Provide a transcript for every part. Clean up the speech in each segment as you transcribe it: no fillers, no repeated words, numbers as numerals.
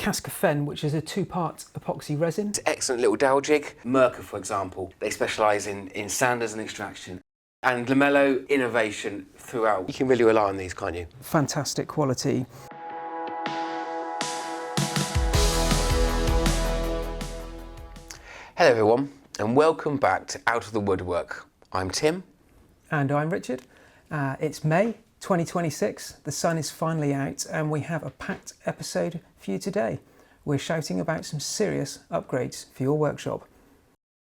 Cascamite, which is a two-part epoxy resin. It's an excellent little dowel jig. Mirka, for example, they specialise in sanders and extraction. And Lamello, innovation throughout. You can really rely on these, can't you? Fantastic quality. Hello everyone, and welcome back to Out of the Woodwork. I'm Tim. And I'm Richard. It's May 2026, the sun is finally out, and we have a packed episode for you today. We're shouting about some serious upgrades for your workshop.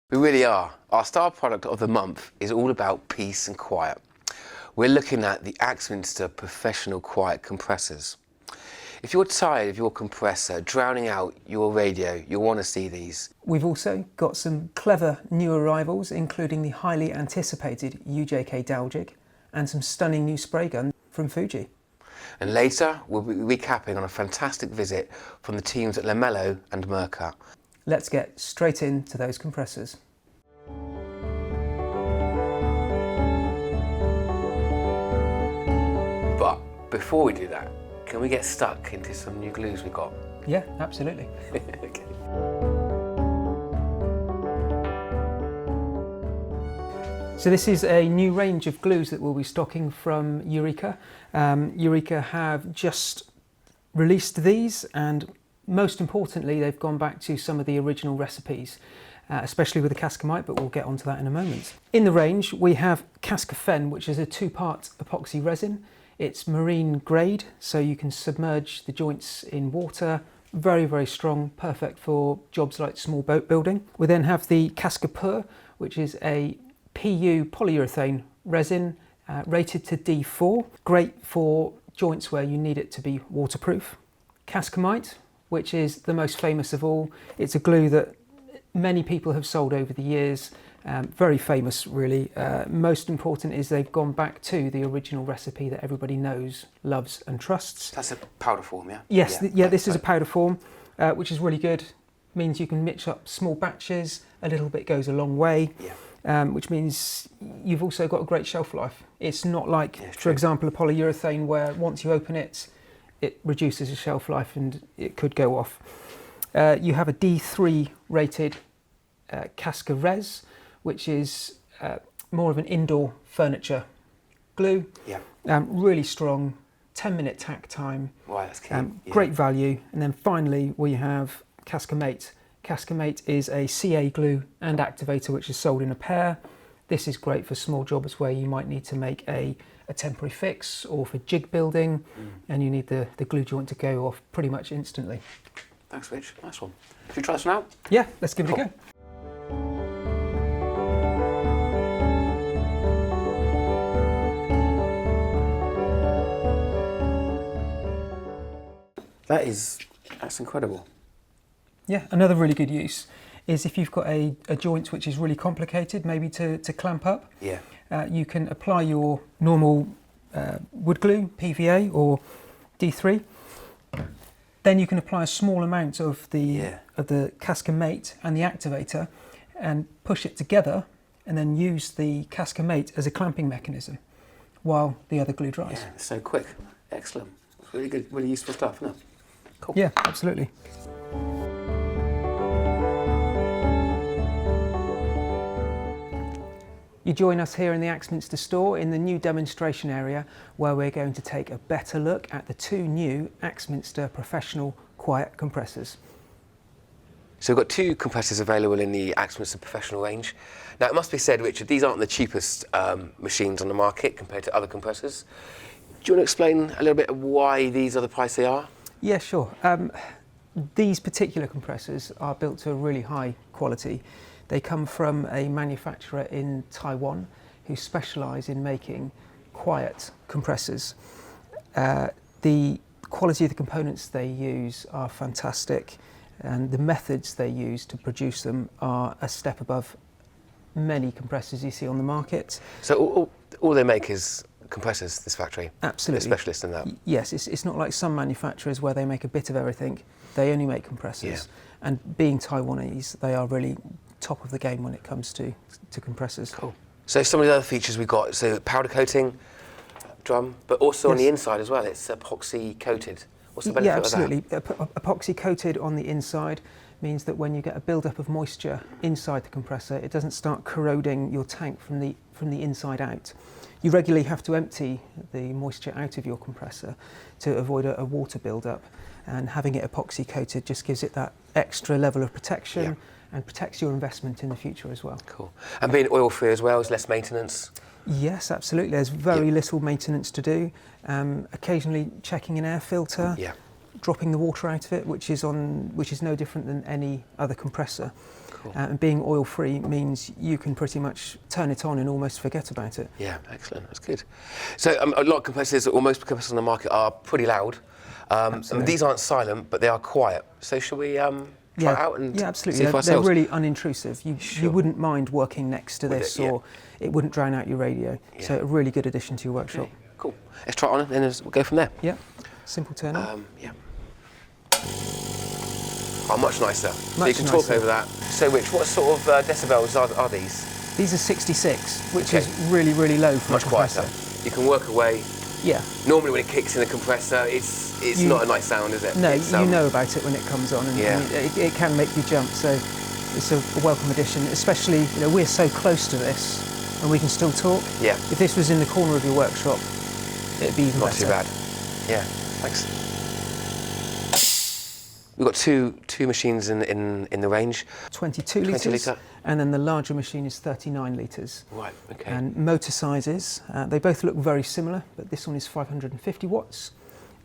We really are. Our star product of the month is all about peace and quiet. We're looking at the Axminster Professional Quiet Compressors. If you're tired of your compressor drowning out your radio, you'll want to see these. We've also got some clever new arrivals, including the highly anticipated UJK Dowel Jig and some stunning new spray gun from Fuji. And later, we'll be recapping on a fantastic visit from the teams at Lamello and Mirka. Let's get straight into those compressors. But before we do that, can we get stuck into some new glues we've got? Yeah, absolutely. Okay. So this is a new range of glues that we'll be stocking from Eureka. Eureka have just released these, and most importantly, they've gone back to some of the original recipes, especially with the Cascamite, but we'll get onto that in a moment. In the range, we have Cascamite, which is a two-part epoxy resin. It's marine grade, so you can submerge the joints in water. Very, very strong, perfect for jobs like small boat building. We then have the Cascamite, which is a PU polyurethane resin, rated to D4. Great for joints where you need it to be waterproof. Cascamite, which is the most famous of all. It's a glue that many people have sold over the years. Very famous, really. Most important is they've gone back to the original recipe that everybody knows, loves and trusts. That's a powder form, yeah? Yes, this is a powder form, which is really good. Means you can mix up small batches, a little bit goes a long way. Yeah. Which means you've also got a great shelf life. It's not like, yeah, for example, a polyurethane where once you open it, it reduces the shelf life and it could go off. You have a D3 rated Cascamite, which is more of an indoor furniture glue. Yeah. Really strong, 10-minute tack time. Wow, that's key. Great value. And then finally we have Cascamite. Cascamite is a CA glue and activator which is sold in a pair. This is great for small jobs where you might need to make a temporary fix, or for jig building, and you need the glue joint to go off pretty much instantly. Thanks, Rich. Nice one. Should we try this one out? Yeah, let's give it a go. That's incredible. Yeah, another really good use is if you've got a joint which is really complicated, maybe to clamp up. Yeah. You can apply your normal wood glue, PVA or D3. Then you can apply a small amount of the Cascamite and the activator and push it together, and then use the Cascamite as a clamping mechanism while the other glue dries. Yeah, it's so quick. Excellent. It's really good, really useful stuff, isn't it? Cool. Yeah, absolutely. You join us here in the Axminster store in the new demonstration area, where we're going to take a better look at the two new Axminster Professional Quiet Compressors. So we've got two compressors available in the Axminster Professional range. Now it must be said, Richard, these aren't the cheapest machines on the market compared to other compressors. Do you want to explain a little bit of why these are the price they are? Yeah, sure. These particular compressors are built to a really high quality. They come from a manufacturer in Taiwan who specialise in making quiet compressors. The quality of the components they use are fantastic, and the methods they use to produce them are a step above many compressors you see on the market. So all they make is compressors, this factory? Absolutely. They're specialists in that? Yes, it's not like some manufacturers where they make a bit of everything. They only make compressors. Yeah. And being Taiwanese, they are really top of the game when it comes to compressors. Cool. So some of the other features we've got, so powder coating, drum, but also on the inside as well, it's epoxy coated. What's the benefit Yeah, of absolutely. Epoxy coated on the inside means that when you get a build-up of moisture inside the compressor, it doesn't start corroding your tank from the inside out. You regularly have to empty the moisture out of your compressor to avoid a water build-up, and having it epoxy coated just gives it that extra level of protection and protects your investment in the future as well. Cool. And being oil-free as well is less maintenance? Yes, absolutely. There's very little maintenance to do. Occasionally checking an air filter, dropping the water out of it, which is no different than any other compressor. Cool. And being oil-free means you can pretty much turn it on and almost forget about it. Yeah, excellent. That's good. So a lot of compressors, or most compressors on the market, are pretty loud. And these aren't silent, but they are quiet. So shall we try it out and absolutely. see for They're ourselves? really unintrusive. You wouldn't mind working next to this, or it wouldn't drown out your radio. So a really good addition to your workshop. Okay, cool. Let's try it on and then we'll go from there. Yeah, simple turn on. Oh, much nicer. So you can talk over that. So Rich, what sort of decibels are these? These are 66, which is really, really low for much a compressor. quieter. You can work away. Yeah. Normally when it kicks in the compressor, it's not a nice sound, is it? No, you know about it when it comes on, and it can make you jump. So it's a welcome addition, especially we're so close to this, and we can still talk. Yeah. If this was in the corner of your workshop, it'd be even better. Not too bad. Yeah. Thanks. We've got two machines in the range. 22 litres, and then the larger machine is 39 litres. Right, okay. And motor sizes, they both look very similar, but this one is 550 watts,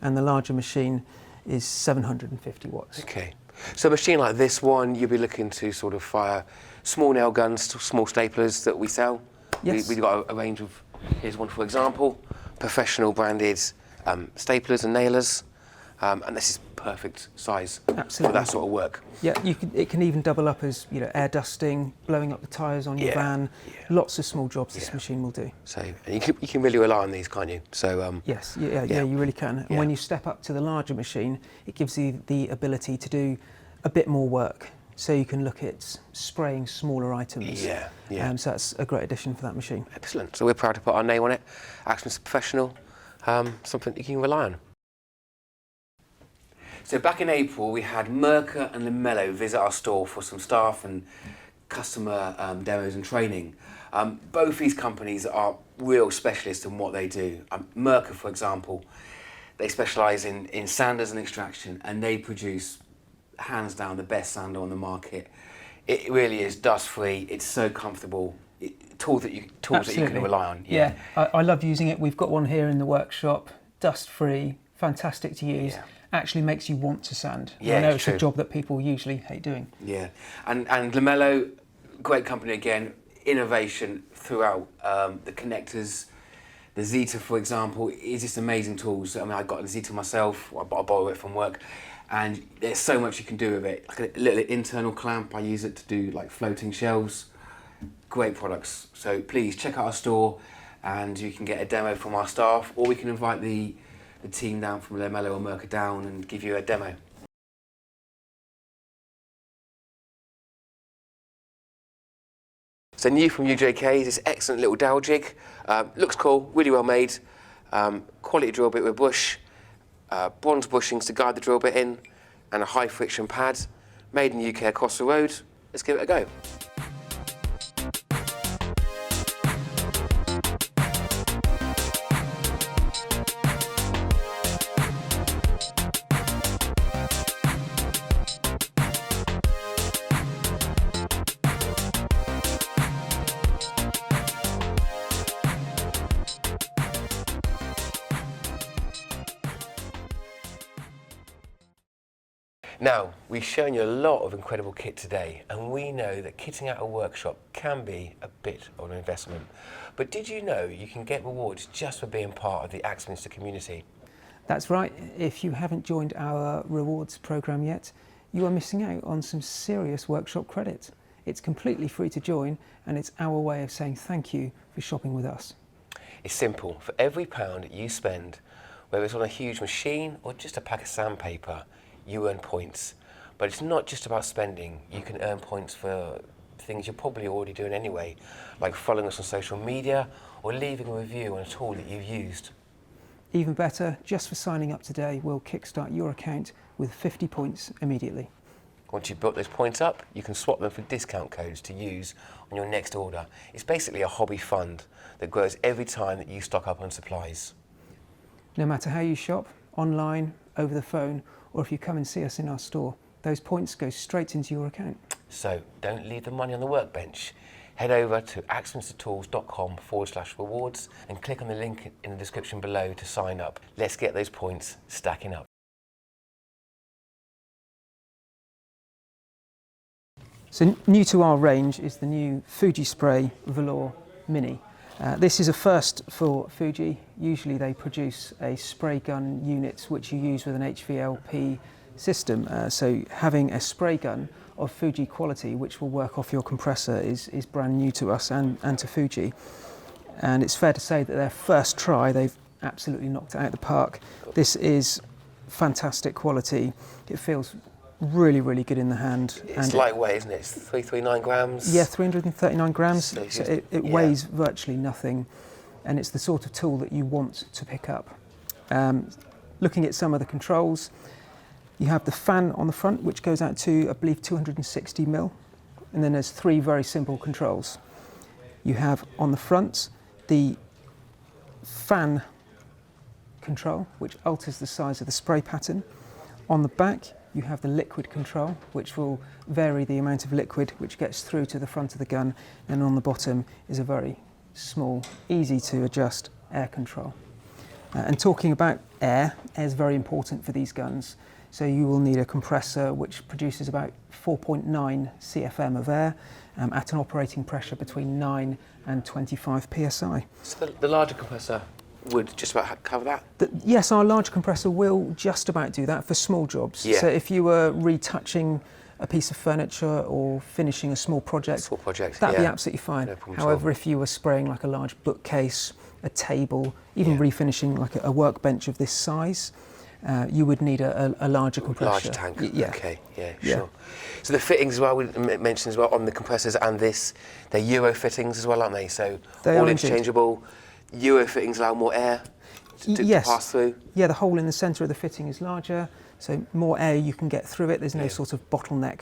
and the larger machine is 750 watts. Okay. So a machine like this one, you'll be looking to sort of fire small nail guns, small staplers that we sell. Yes. We've got a range of, here's one for example, professional branded staplers and nailers. And this is perfect size for that sort of work. Yeah, it can even double up as air dusting, blowing up the tyres on your van. Lots of small jobs this machine will do. So and you can really rely on these, can't you? So yes, you really can. And when you step up to the larger machine, it gives you the ability to do a bit more work. So you can look at spraying smaller items. So that's a great addition for that machine. Excellent. So we're proud to put our name on it. Axminster Professional, something you can rely on. So back in April, we had Mirka and Lamello visit our store for some staff and customer demos and training. Both these companies are real specialists in what they do. Mirka, for example, they specialise in sanders and extraction, and they produce, hands down, the best sander on the market. It really is dust-free. It's so comfortable. Tools that you can rely on. Yeah, I love using it. We've got one here in the workshop, dust-free, fantastic to use. Actually makes you want to sand. I know it's a job that people usually hate doing. Yeah, and Lamello, great company again, innovation throughout. The connectors, the Zeta, for example, is just amazing tools. I mean, I got a Zeta myself. I borrow it from work, and there's so much you can do with it. Like a little internal clamp, I use it to do like floating shelves. Great products. So please check out our store, and you can get a demo from our staff, or we can invite the team down from Lamello or Mirka down and give you a demo. So new from UJK is this excellent little dowel jig. Looks cool, really well made. Quality drill bit with bush, bronze bushings to guide the drill bit in, and a high friction pad. Made in the UK across the road. Let's give it a go. Now, we've shown you a lot of incredible kit today, and we know that kitting out a workshop can be a bit of an investment. But did you know you can get rewards just for being part of the Axminster community? That's right. If you haven't joined our rewards program yet, you are missing out on some serious workshop credit. It's completely free to join, and it's our way of saying thank you for shopping with us. It's simple. For every £1 you spend, whether it's on a huge machine or just a pack of sandpaper, you earn points. But it's not just about spending. You can earn points for things you're probably already doing anyway, like following us on social media or leaving a review on a tool that you've used. Even better, just for signing up today, we'll kickstart your account with 50 points immediately. Once you've built those points up, you can swap them for discount codes to use on your next order. It's basically a hobby fund that grows every time that you stock up on supplies. No matter how you shop, online, over the phone, or if you come and see us in our store, those points go straight into your account. So don't leave the money on the workbench. Head over to axminstertools.com/rewards and click on the link in the description below to sign up. Let's get those points stacking up. So new to our range is the new Fuji Spray Valor Mini. This is a first for Fuji. Usually they produce a spray gun unit which you use with an HVLP system. So having a spray gun of Fuji quality which will work off your compressor is brand new to us and to Fuji. And it's fair to say that their first try they've absolutely knocked it out of the park. This is fantastic quality. It feels really, really good in the hand. It's lightweight, isn't it? It's 339 grams. Yeah, 339 grams. So it yeah. weighs virtually nothing, and it's the sort of tool that you want to pick up. Looking at some of the controls, you have the fan on the front, which goes out to, I believe, 260 mil, and then there's three very simple controls. You have on the front the fan control, which alters the size of the spray pattern. On the back, you have the liquid control, which will vary the amount of liquid which gets through to the front of the gun, and on the bottom is a very small, easy to adjust air control. And talking about air is very important for these guns. So you will need a compressor which produces about 4.9 CFM of air at an operating pressure between 9 and 25 psi. So the larger compressor would just about cover that? Yes, our large compressor will just about do that for small jobs. Yeah. So if you were retouching a piece of furniture or finishing a small project, that'd be absolutely fine. No However, if you were spraying like a large bookcase, a table, even refinishing like a workbench of this size, you would need a larger compressor. Larger tank. Yeah. Okay. Yeah. Sure. So the fittings as well, we mentioned as well on the compressors and this, they're Euro fittings as well, aren't they? So they all interchangeable. Euro fittings allow more air to pass through. Yeah, the hole in the centre of the fitting is larger, so more air you can get through it. There's no sort of bottleneck.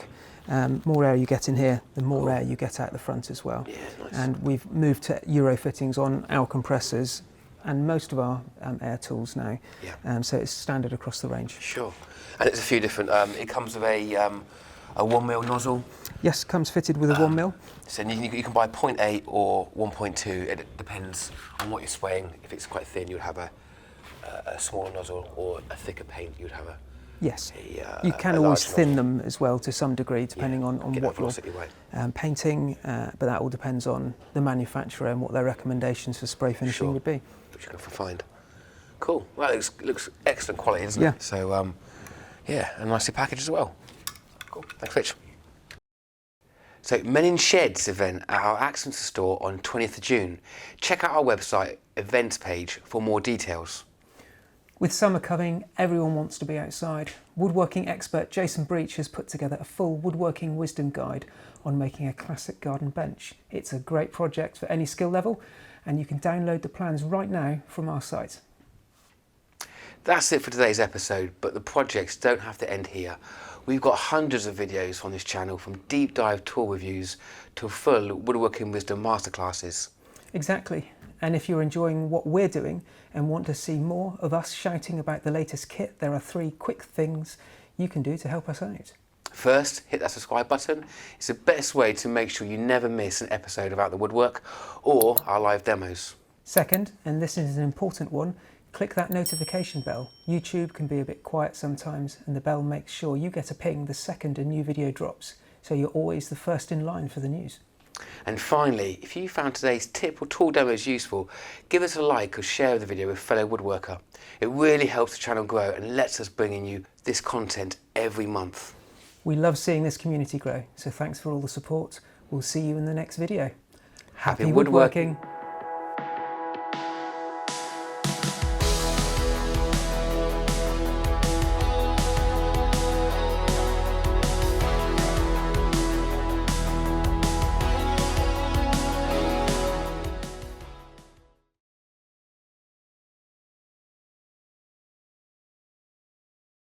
More air you get in here, the more air you get out the front as well. Yeah, nice. And we've moved to Euro fittings on our compressors and most of our air tools now. Yeah. So it's standard across the range. Sure. And it's a few different. It comes with a 1mm nozzle. Yes, comes fitted with a 1mm. So you can buy 0.8 or 1.2. It depends on what you're spraying. If it's quite thin, you'd have a smaller nozzle, or a thicker paint, you'd have a. Yes, you can always thin them as well to some degree, depending on what you're painting, but that all depends on the manufacturer and what their recommendations for spray finishing would be. Which you can find. Cool. Well, it looks excellent quality, doesn't it? So, yeah, and nicely packaged as well. Cool. Thanks, Rich. So, Men in Sheds event at our Axminster store on 20th of June. Check out our website events page for more details. With summer coming, everyone wants to be outside. Woodworking expert Jason Breach has put together a full woodworking wisdom guide on making a classic garden bench. It's a great project for any skill level, and you can download the plans right now from our site. That's it for today's episode, but the projects don't have to end here. We've got hundreds of videos on this channel, from deep dive tool reviews to full woodworking wisdom masterclasses. Exactly. And if you're enjoying what we're doing and want to see more of us shouting about the latest kit, there are 3 quick things you can do to help us out. First, hit that subscribe button. It's the best way to make sure you never miss an episode about the woodwork or our live demos. Second, and this is an important one, click that notification bell. YouTube can be a bit quiet sometimes, and the bell makes sure you get a ping the second a new video drops, so you're always the first in line for the news. And finally, if you found today's tip or tool demos useful, give us a like or share the video with a fellow woodworker. It really helps the channel grow and lets us bring in you this content every month. We love seeing this community grow, so thanks for all the support. We'll see you in the next video. Happy woodworking.